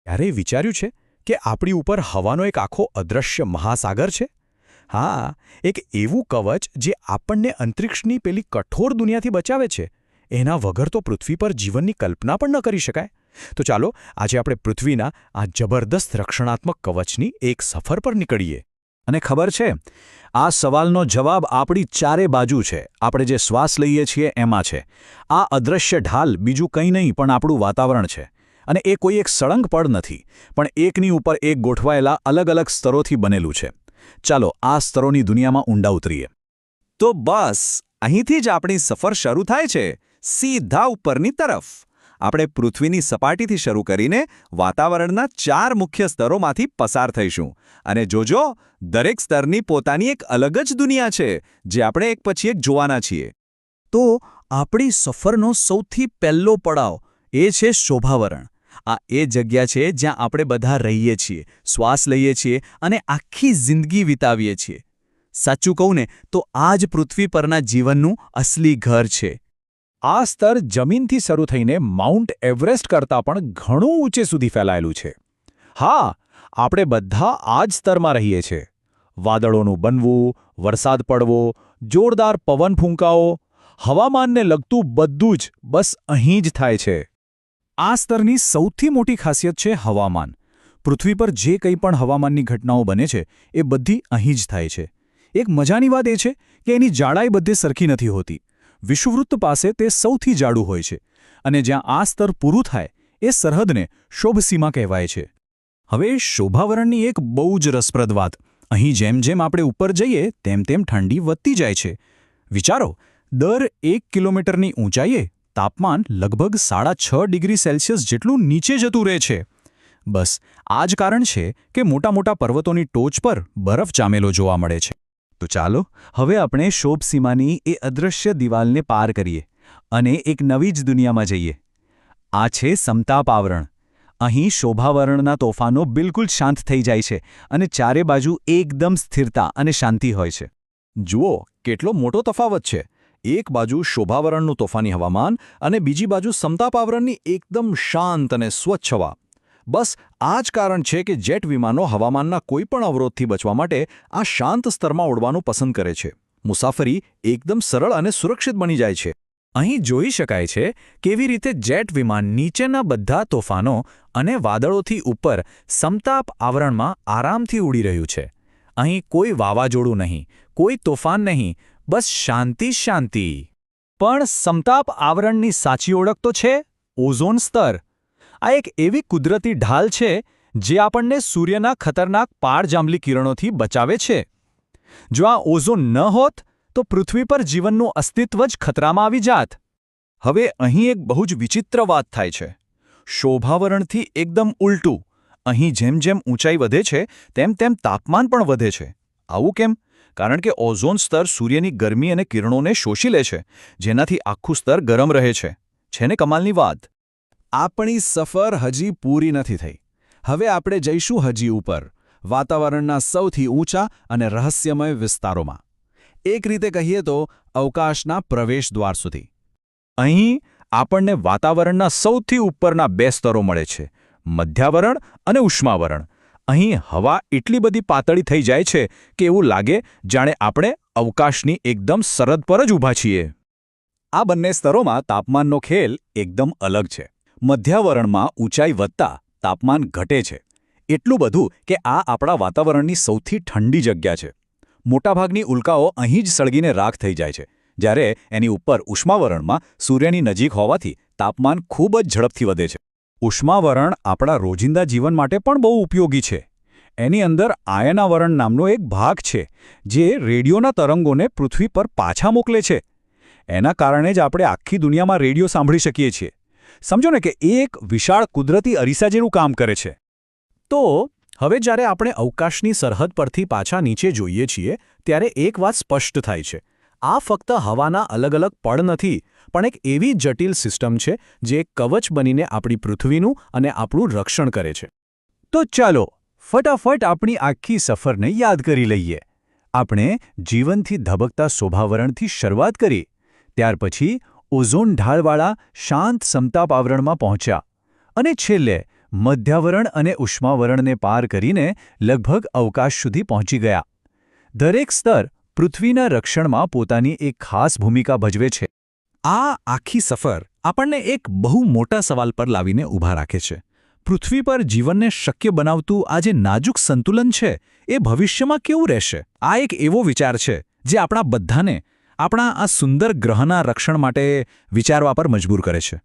ક્યારેય વિચાર્યું છે કે આપણી ઉપર હવાનો એક આખો અદૃશ્ય મહાસાગર છે? હા, એક એવું કવચ જે આપણને અંતરિક્ષની પેલી કઠોર દુનિયાથી બચાવે છે. એના વગર તો પૃથ્વી પર જીવનની કલ્પના પણ ન કરી શકાય. તો ચાલો આજે આપણે પૃથ્વીના આ જબરદસ્ત રક્ષણાત્મક કવચની એક સફર પર નીકળીએ. અને ખબર છે, આ સવાલનો જવાબ આપણી ચારે બાજુ છે. આપણે જે શ્વાસ લઈએ છીએ એમાં છે. આ અદૃશ્ય ઢાલ બીજું કંઈ નહીં પણ આપણું વાતાવરણ છે. અને એ કોઈ એક સળંગ પડ નથી, પણ એકની ઉપર એક ગોઠવાયેલા અલગ અલગ સ્તરોથી બનેલું છે. ચાલો આ સ્તરોની દુનિયામાં ઊંડા ઉતરીએ. તો બસ અહીંથી જ આપણી સફર શરૂ થાય છે, સીધા ઉપરની તરફ. આપણે પૃથ્વીની સપાટીથી શરૂ કરીને વાતાવરણના 4 મુખ્ય સ્તરોમાંથી પસાર થઈશું. અને જોજો, દરેક સ્તરની પોતાની એક અલગ જ દુનિયા છે, જે આપણે એક પછી એક જોવાના છીએ. તો આપણી સફરનો સૌથી પહેલો પડાવ એ છે શોભાવરણ. આ એ જગ્યા છે જ્યાં આપણે બધા રહીએ છીએ, શ્વાસ લઈએ છીએ અને આખી જિંદગી વિતાવીએ છીએ. સાચું કહું ને તો આ જ પૃથ્વી પરના જીવનનું અસલી ઘર છે. આ સ્તર જમીનથી શરૂ થઈને માઉન્ટ એવરેસ્ટ કરતાં પણ ઘણું ઊંચે સુધી ફેલાયેલું છે. હા, આપણે બધા આ જ સ્તરમાં રહીએ છીએ. વાદળોનું બનવું, વરસાદ પડવો, જોરદાર પવન ફૂંકાવો, હવામાનને લગતું બધું જ બસ અહીં જ થાય છે. આ સ્તરની સૌથી મોટી ખાસિયત છે હવામાન. પૃથ્વી પર જે કંઈ પણ હવામાનની ઘટનાઓ બને છે એ બધી અહીં જ થાય છે. એક મજાની વાત એ છે કે એની જાડાઈ બધે સરખી નથી હોતી. વિષુવવૃત્ત પાસે તે સૌથી જાડું હોય છે અને જ્યાં આ સ્તર પૂરું થાય એ સરહદને શોભસીમા કહેવાય છે. હવે શોભાવરણની એક બહુ જ રસપ્રદ વાત. અહીં જેમ જેમ આપણે ઉપર જઈએ તેમ તેમ ઠંડી વધતી જાય છે. વિચારો, દર 1 કિલોમીટરની ઊંચાઈએ તાપમાન લગભગ 6.5 ડિગ્રી સેલ્સિયસ જેટલું નીચે જતું રહે છે. બસ આ જ કારણ છે કે મોટા મોટા પર્વતોની ટોચ પર બરફ જામેલો જોવા મળે છે. તો ચાલો હવે આપણે શોભસીમાની એ અદૃશ્ય દિવાલને પાર કરીએ અને એક નવી જ દુનિયામાં જઈએ. આ છે સમતાપ આવરણ. અહીં શોભાવરણના તોફાનો બિલકુલ શાંત થઈ જાય છે અને ચારે બાજુ એકદમ સ્થિરતા અને શાંતિ હોય છે. જુઓ કેટલો મોટો તફાવત છે. એક બાજુ શોભાવરણનું તોફાની હવામાન અને બીજી બાજુ સમતાપ આવરણની એકદમ શાંત અને સ્વચ્છ હવા. બસ આ જ કારણ છે કે જેટ વિમાનો હવામાનના કોઈપણ અવરોધથી બચવા માટે આ શાંત સ્તરમાં ઉડવાનું પસંદ કરે છે. મુસાફરી એકદમ સરળ અને સુરક્ષિત બની જાય છે. અહીં જોઈ શકાય છે કેવી રીતે જેટ વિમાન નીચેના બધા તોફાનો અને વાદળોથી ઉપર સમતાપ આવરણમાં આરામથી ઉડી રહ્યું છે. અહીં કોઈ વાવાઝોડું નહીં, કોઈ તોફાન નહીં, બસ શાંતિ શાંતિ. પણ સમતાપ આવરણની સાચી ઓળખ તો છે ઓઝોન સ્તર. આ એક એવી કુદરતી ઢાલ છે જે આપણને સૂર્યના ખતરનાક પાડજાંબલી કિરણોથી બચાવે છે. જો આ ઓઝોન ન હોત તો પૃથ્વી પર જીવનનું અસ્તિત્વ જ ખતરામાં આવી જાત. હવે અહીં એક બહુ જ વિચિત્ર વાત થાય છે. શોભાવરણથી એકદમ ઉલટું. અહીં જેમ જેમ ઊંચાઈ વધે છે તેમ તેમ તાપમાન પણ વધે છે. આવું કેમ? કારણ કે ઓઝોન સ્તર સૂર્યની ગરમી અને કિરણોને શોષી લે છે, જેનાથી આખું સ્તર ગરમ રહે છે. છે ને કમાલની વાત? આપણી સફર હજી પૂરી નથી થઈ. હવે આપણે જઈશું હજી ઉપર, વાતાવરણના સૌથી ઊંચા અને રહસ્યમય વિસ્તારોમાં. એક રીતે કહીએ તો અવકાશના પ્રવેશદ્વાર સુધી. અહીં આપણને વાતાવરણના સૌથી ઉપરના 2 સ્તરો મળે છે, મધ્યાવરણ અને ઉષ્માવરણ. અહીં હવા એટલી બધી પાતળી થઈ જાય છે કે એવું લાગે જાણે આપણે અવકાશની એકદમ સરહદ પર જ ઊભા છીએ. આ બંને સ્તરોમાં તાપમાનનો ખેલ એકદમ અલગ છે. મધ્યાવરણમાં ઊંચાઈ વધતા તાપમાન ઘટે છે. એટલું બધું કે આ આપણા વાતાવરણની સૌથી ઠંડી જગ્યા છે. મોટાભાગની ઉલ્કાઓ અહીં જ સળગીને રાખ થઈ જાય છે. જ્યારે એની ઉપર ઉષ્માવરણમાં સૂર્યની નજીક હોવાથી તાપમાન ખૂબ જ ઝડપથી વધે છે. ઉષ્માવરણ આપણા રોજિંદા જીવન માટે પણ બહુ ઉપયોગી છે. એની અંદર આયનાવરણ નામનો એક ભાગ છે જે રેડિયોના તરંગોને પૃથ્વી પર પાછા મોકલે છે. એના કારણે જ આપણે આખી દુનિયામાં રેડિયો સાંભળી શકીએ છીએ. સમજો ને કે એક વિશાળ કુદરતી અરીસા જેવું કામ કરે છે. તો હવે જ્યારે આપણે અવકાશની સરહદ પરથી પાછા નીચે જોઈએ છીએ ત્યારે એક વાત સ્પષ્ટ થાય છે. આ ફક્ત હવાના અલગ અલગ પડ નથી, પણ એક એવી જટિલ સિસ્ટમ છે જે કવચ બનીને આપણી પૃથ્વીનું અને આપણું રક્ષણ કરે છે. તો ચાલો ફટાફટ આપણી આખી સફરને યાદ કરી લઈએ. આપણે જીવનથી ધબકતા શોભાવરણથી શરૂઆત કરી, ત્યાર પછી ઓઝોન ઢાળવાળા શાંત સમતાપ આવરણમાં પહોંચ્યા અને છેલ્લે મધ્યાવરણ અને ઉષ્માવરણને પાર કરીને લગભગ અવકાશ સુધી પહોંચી ગયા. દરેક સ્તર પૃથ્વીના રક્ષણમાં પોતાની એક ખાસ ભૂમિકા ભજવે છે. આ આખી સફર આપણને એક બહુ મોટા સવાલ પર લાવીને ઊભા રાખે છે. પૃથ્વી પર જીવનને શક્ય બનાવતું આ જે નાજુક સંતુલન છે એ ભવિષ્યમાં કેવું રહેશે? આ એક એવો વિચાર છે જે આપણા બધાને આપણા આ સુંદર ગ્રહના રક્ષણ માટે વિચારવા પર મજબૂર કરે છે.